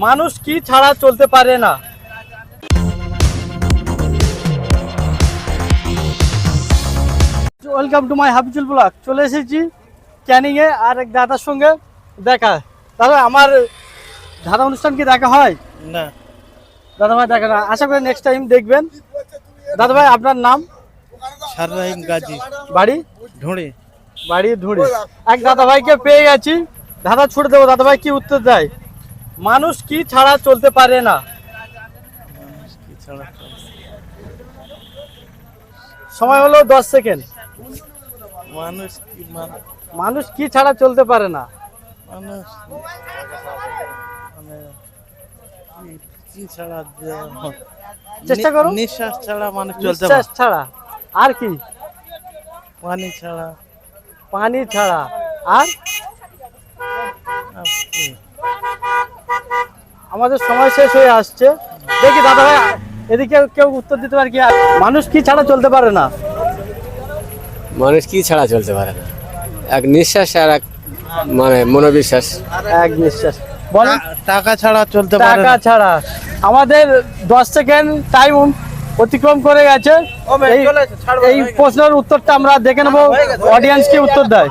মানুষ কি ছাড়া চলতে পারে না? Welcome to my Habijul blog. চলে এসেছি ক্যানিংয়ে আর এক দাদার সঙ্গে দেখা। দাদা, আমার ধারা অনুষ্ঠান কি দেখা হয় না? দাদা ভাই দেখা না, আশা করি নেক্সট টাইম দেখবেন। দাদা ভাই, আপনার নাম? সাররাহিম গাজী, বাড়ি? ঢুঁড়ি। বাড়ি ধুড়ি। এক দাদা ভাইকে পেয়ে গেছি, দাদা ছুটে দেবো। দাদা ভাই কি উত্তর দেয়? মানুষ কি ছাড়া চলতে পারে না? কি ছাড়া? সময় হলো 10 সেকেন্ড। মানুষ কি মানুষ কি ছাড়া চলতে পারে না? মানুষ মানে কি ছাড়া চেষ্টা করো। নিঃশ্বাস ছাড়া মানুষ চলতে নিঃশ্বাস পারে। ছাড়া। আর কি? পানি ছাড়া। পানি ছাড়া। আর আর কি? আমাদের সময় শেষ হয়ে আসছে। দেখি দাদা ভাই এদিকে কেউ উত্তর দিতে পারে কি? মানুষ কি ছাড়া চলতে পারে না? মানুষ কি ছাড়া চলতে পারে না? এক নিঃশ্বাস আর এক মানে মনোবিশ্বাস। এক নিঃশ্বাস। বলেন। টাকা ছাড়া চলতে পারে টাকা না। ছাড়া। আমাদের 10 সেকেন্ড টাইম অতিক্রম করে গেছে। এই প্রশ্নের উত্তরটা আমরা দেখে নেবো অডিয়েন্স কি উত্তর দেয়।